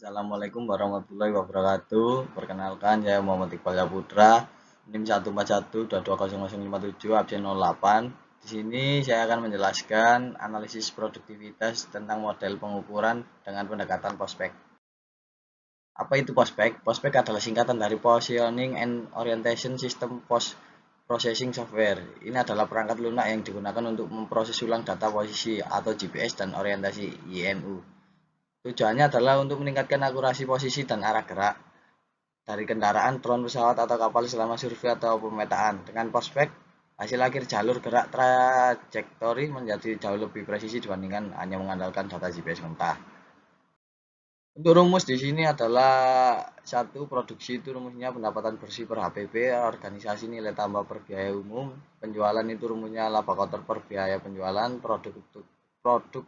Assalamualaikum warahmatullahi wabarakatuh. Perkenalkan, saya Muhammad Iqbal Putra, NIM 141222057, absen 08. Di sini saya akan menjelaskan analisis produktivitas tentang model pengukuran dengan pendekatan prospek. Apa itu prospek? Prospek adalah singkatan dari Positioning and Orientation System Post Processing Software. Ini adalah perangkat lunak yang digunakan untuk memproses ulang data posisi atau GPS dan orientasi INU. Tujuannya adalah untuk meningkatkan akurasi posisi dan arah gerak dari kendaraan, drone, pesawat, atau kapal selama survei atau pemetaan. Dengan prospek, hasil akhir jalur gerak trajektori menjadi jauh lebih presisi dibandingkan hanya mengandalkan data GPS mentah. Untuk rumus di sini adalah satu, produksi itu rumusnya pendapatan bersih per HPP, organisasi nilai tambah per biaya umum, penjualan itu rumusnya laba kotor per biaya penjualan, produk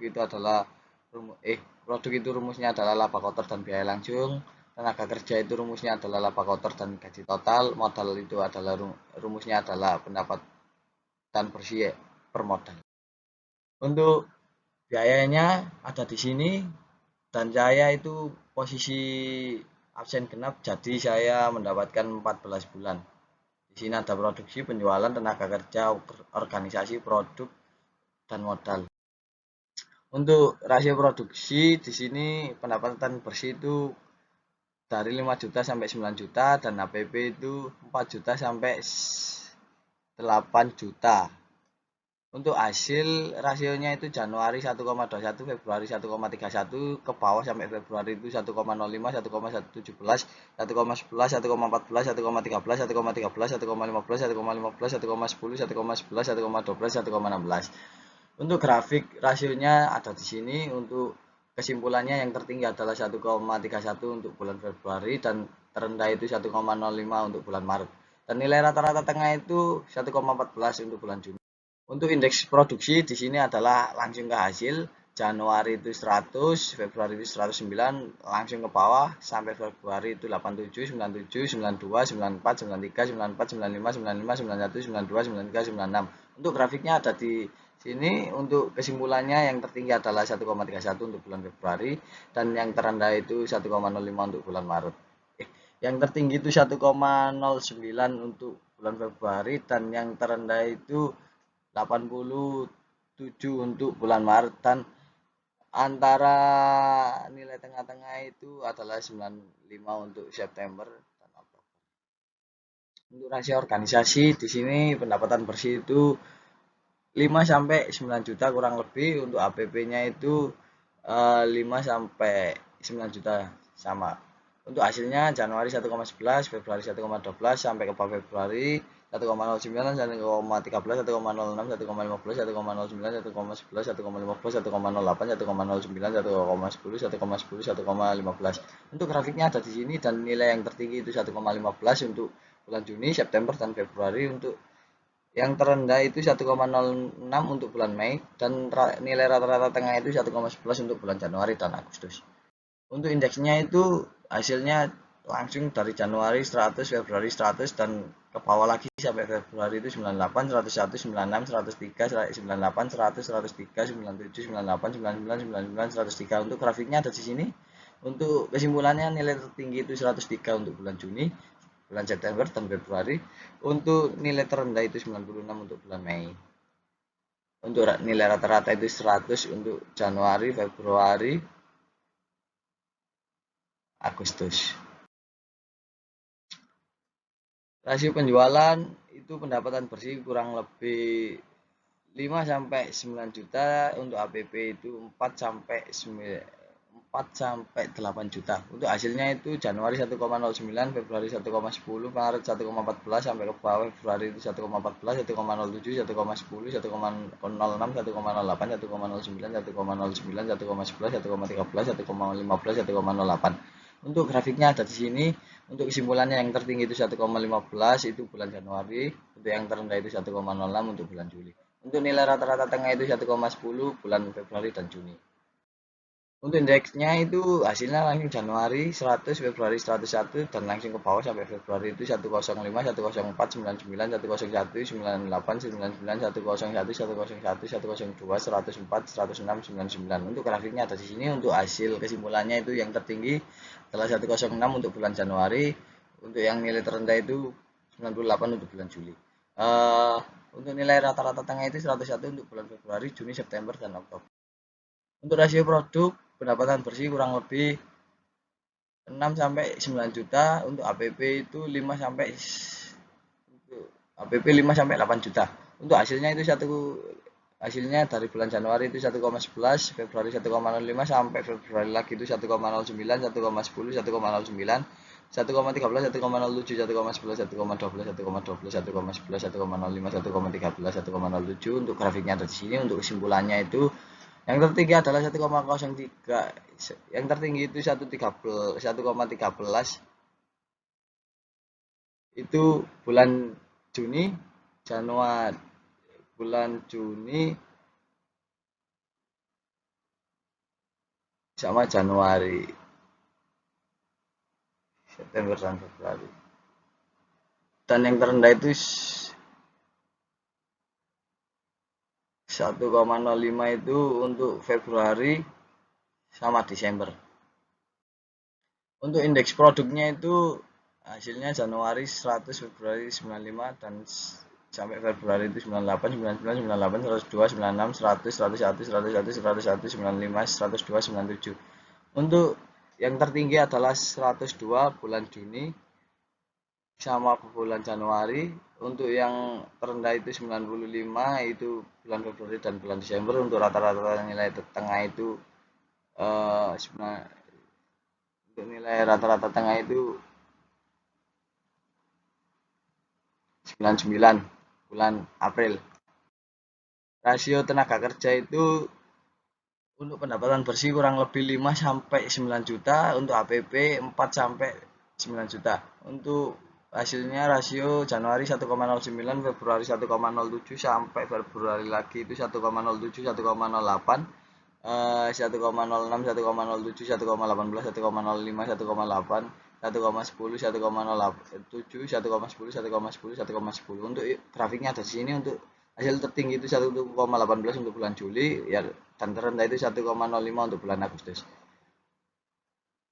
itu adalah produk itu rumusnya adalah laba kotor dan biaya langsung, tenaga kerja itu rumusnya adalah laba kotor dan gaji total, modal itu adalah rumusnya adalah pendapatan bersih per modal. Untuk biayanya ada di sini, dan saya itu posisi absen genap, jadi saya mendapatkan 14 bulan. Di sini ada produksi, penjualan, tenaga kerja, organisasi, produk, dan modal. Untuk rasio produksi di sini pendapatan bersih itu dari 5 juta sampai 9 juta dan HPP itu 4 juta sampai 8 juta. Untuk hasil rasionya itu Januari 1,21, Februari 1,31, ke bawah sampai Februari itu 1,05, 1,17, 1,11, 1,14, 1,13, 1,13, 1,15, 1,15, 1,10, 1,11, 1,12, 1,16. Untuk grafik rasionya ada di sini. Untuk kesimpulannya yang tertinggi adalah 1,31 untuk bulan Februari dan terendah itu 1,05 untuk bulan Maret. Dan nilai rata-rata tengah itu 1,14 untuk bulan Juni. Untuk indeks produksi di sini adalah langsung ke hasil. Januari itu 100, Februari itu 109, langsung ke bawah sampai Februari itu 87, 97, 92, 94, 93, 94, 95, 95, 91, 92, 93, 96. Untuk grafiknya ada di sini. Untuk kesimpulannya yang tertinggi adalah 1,31 untuk bulan Februari dan yang terendah itu 1,05 untuk bulan Maret. Yang tertinggi itu 1,09 untuk bulan Februari dan yang terendah itu 87 untuk bulan Maret, dan antara nilai tengah-tengah itu adalah 95 untuk September dan Oktober. Untuk rasio organisasi di sini pendapatan bersih itu 5 sampai 9 juta kurang lebih. Untuk APP-nya itu 5 sampai 9 juta sama. Untuk hasilnya Januari 1,11, Februari 1,12 sampai ke Februari 1,09, 1,13, 1,06, 1,15, 1,09, 1,11, 1,15, 1,08, 1,09, 1,10, 1,10, 1,15. Untuk grafiknya ada di sini dan nilai yang tertinggi itu 1,15 untuk bulan Juni, September, dan Februari. Untuk yang terendah itu 1,06 untuk bulan Mei dan nilai rata-rata tengah itu 1,11 untuk bulan Januari dan Agustus. Untuk indeksnya itu hasilnya langsung dari Januari 100, Februari 100, dan ke bawah lagi sampai Februari itu 98, 101, 96, 103, 98, 100, 103, 97, 98, 99, 99, 103. Untuk grafiknya ada di sini. Untuk kesimpulannya nilai tertinggi itu 103 untuk bulan Juni, bulan September, dan Februari. Untuk nilai terendah itu 96 untuk bulan Mei. Untuk nilai rata-rata itu 100 untuk Januari, Februari, Agustus. Rasio penjualan itu pendapatan bersih kurang lebih 5 sampai 9 juta, untuk APP itu 4 sampai 8 juta. Untuk hasilnya itu Januari 1,09, Februari 1,10, Maret 1,14 sampai ke bawah Februari itu 1,14, 1,07, 1,10, 1,06, 1,08, 1,09, 1,09, 1,11, 1,13, 1,15, 1,08. Untuk grafiknya ada di sini. Untuk kesimpulannya yang tertinggi itu 1,15 itu bulan Januari, untuk yang terendah itu 1,06 untuk bulan Juli. Untuk nilai rata-rata tengah itu 1,10 bulan Februari dan Juni. Untuk indeksnya itu hasilnya langsung Januari 100, Februari 101, dan langsung ke bawah sampai Februari itu 105, 104, 99, 101, 98, 99, 101, 101, 102, 104, 106, 99. Untuk grafiknya ada di sini. Untuk hasil kesimpulannya itu yang tertinggi adalah 106 untuk bulan Januari, untuk yang nilai terendah itu 98 untuk bulan Juli. Untuk nilai rata-rata tengah itu 101 untuk bulan Februari, Juni, September, dan Oktober. Untuk rasio produk pendapatan bersih kurang lebih 6 sampai 9 juta, untuk APP itu 5 sampai untuk APP 5 sampai 8 juta. Untuk hasilnya itu hasilnya dari bulan Januari itu 1,11, Februari 1,05, sampai Februari lagi itu 1,09, 1,10, 1,09, 1,13, 1,07, 1,11, 1,12, 1,12, 1,11, 1,05, 1,13, 1,07. Untuk grafiknya ada di sini. Untuk kesimpulannya itu yang tertinggi adalah 1,03, yang tertinggi itu 1,13 itu bulan Juni, Januari, bulan Juni sama Januari, September dan Februari. Dan yang terendah itu 1,05 itu untuk Februari sama Desember. Untuk indeks produknya itu hasilnya Januari 100, Februari 95, dan sampai Februari itu 98, 99, 98, 102, 96, 100, 101, 101, 101, 95, 102, 97. Untuk yang tertinggi adalah 102 bulan Juni sama bulan Januari. Untuk yang terendah itu 95 itu bulan Februari dan bulan Desember. Untuk rata-rata nilai tengah itu untuk nilai rata-rata tengah itu 99 bulan April. Rasio tenaga kerja itu untuk pendapatan bersih kurang lebih 5 sampai 9 juta, untuk APP 4 sampai 9 juta. Untuk hasilnya rasio Januari 1,09, Februari 1,07, sampai Februari lagi itu 1,07, 1,08, 1,06, 1,07, 1,18, 1,05, 1,8, 1,10, 1,07, 1,10, 1,10, 1,10. Untuk grafiknya ada di sini. Untuk hasil tertinggi itu 1,18 untuk bulan Juli ya, dan terendah itu 1,05 untuk bulan Agustus.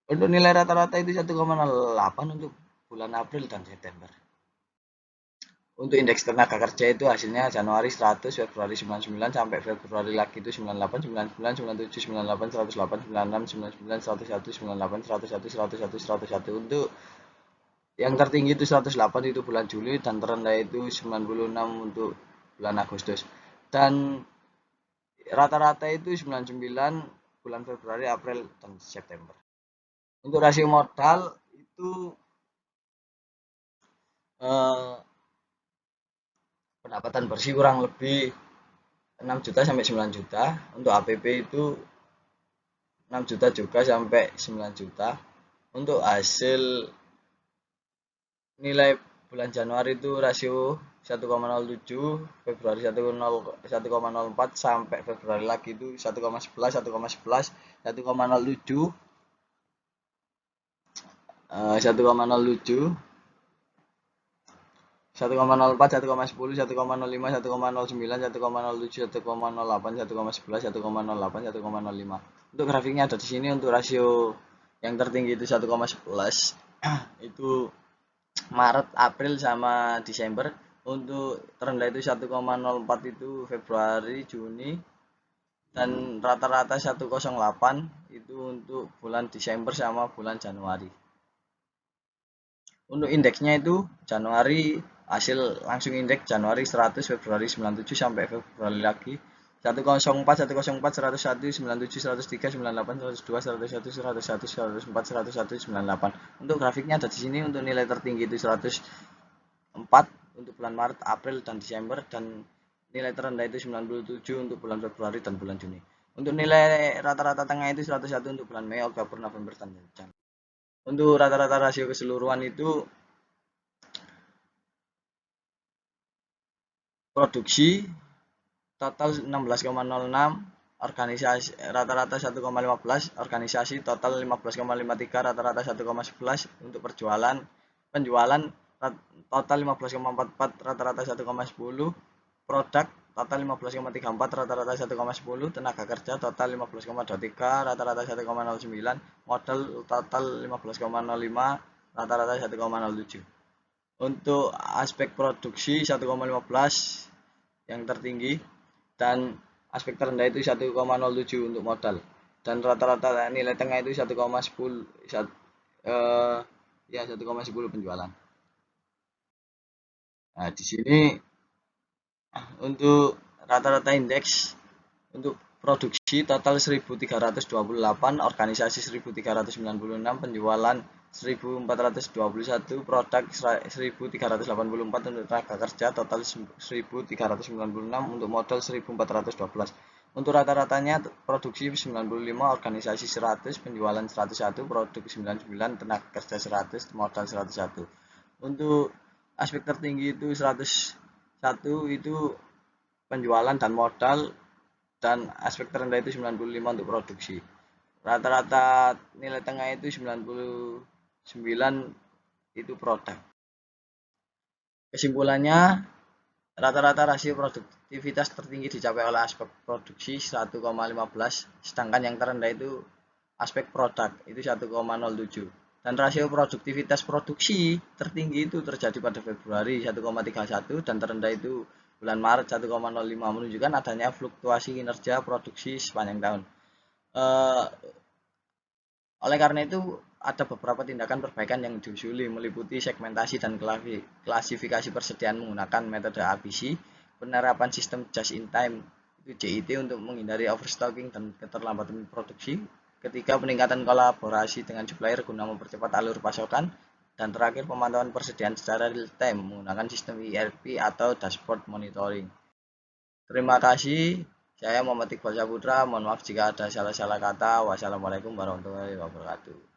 Untuk nilai rata-rata itu 1,08 untuk bulan April dan September. Untuk indeks tenaga kerja itu hasilnya Januari 100, Februari 99, sampai Februari lagi itu 98, 99, 97, 98, 108, 96, 99, 101, 98, 101, 101, 101. Untuk yang tertinggi itu 108 itu bulan Juli, dan terendah itu 96 untuk bulan Agustus. Dan rata-rata itu 99 bulan Februari, April, dan September. Untuk rasio modal itu pendapatan bersih kurang lebih 6 juta sampai 9 juta. Untuk APP itu 6 juta juga sampai 9 juta. Untuk hasil nilai bulan Januari itu rasio 1,07, Februari 1,04, sampai Februari lagi itu 1,11, 1,11, 1,07, 1,07, 1,04, 1,10, 1,05, 1,09, 1,07, 1,08, 1,11, 1,08, 1,05. Untuk grafiknya ada di sini. Untuk rasio yang tertinggi itu 1,11 itu Maret, April, sama Desember. Untuk terendah itu 1,04 itu Februari, Juni, dan rata-rata 108 itu untuk bulan Desember sama bulan Januari. Untuk indeksnya itu Januari, hasil langsung indeks Januari 100, Februari 97, sampai Februari lagi 104, 104, 101, 97, 103, 98, 102, 101, 101, 104, 101, 98. Untuk grafiknya ada di sini. Untuk nilai tertinggi itu 104 untuk bulan Maret, April, dan Desember, dan nilai terendah itu 97 untuk bulan Februari dan bulan Juni. Untuk nilai rata-rata tengah itu 101 untuk bulan Mei, Oktober, November, dan Januari. Untuk rata-rata rasio keseluruhan itu produksi total 16,06, organisasi rata-rata 1,15, organisasi total 15,53, rata-rata 1,11. Untuk penjualan total 15,44, rata-rata 1,10. Produk total 15,34, rata-rata 1,10. Tenaga kerja total 15,23, rata-rata 1,09. Modal total 15,05, rata-rata 1,07. Untuk aspek produksi 1,15 yang tertinggi, dan aspek terendah itu 1,07 untuk modal, dan rata-rata nilai tengah itu 1,10, ya 1,10 penjualan. Nah, di sini untuk rata-rata indeks untuk produksi total 1328, organisasi 1396, penjualan 1421, produk 1384, untuk tenaga kerja total 1396, untuk modal 1412. Untuk rata-ratanya produksi 95, organisasi 100, penjualan 101, produk 99, tenaga kerja 100, modal 101. Untuk aspek tertinggi itu 101 itu penjualan dan modal, dan aspek terendah itu 95 untuk produksi. Rata-rata nilai tengah itu 99 itu produk. Kesimpulannya, rata-rata rasio produktivitas tertinggi dicapai oleh aspek produksi 1,15, sedangkan yang terendah itu aspek produk itu 1,07. Dan rasio produktivitas produksi tertinggi itu terjadi pada Februari 1,31, dan terendah itu bulan Maret 1,05, menunjukkan adanya fluktuasi kinerja produksi sepanjang tahun. Oleh karena itu, ada beberapa tindakan perbaikan yang diusuli, meliputi segmentasi dan klasifikasi persediaan menggunakan metode ABC, penerapan sistem just in time itu JIT untuk menghindari overstocking dan keterlambatan produksi. Ketiga, peningkatan kolaborasi dengan supplier guna mempercepat alur pasokan. Dan terakhir, pemantauan persediaan secara real time menggunakan sistem ERP atau dashboard monitoring. Terima kasih. Saya Muhammad Iqbal Saputra. Mohon maaf jika ada salah-salah kata. Wassalamualaikum warahmatullahi wabarakatuh.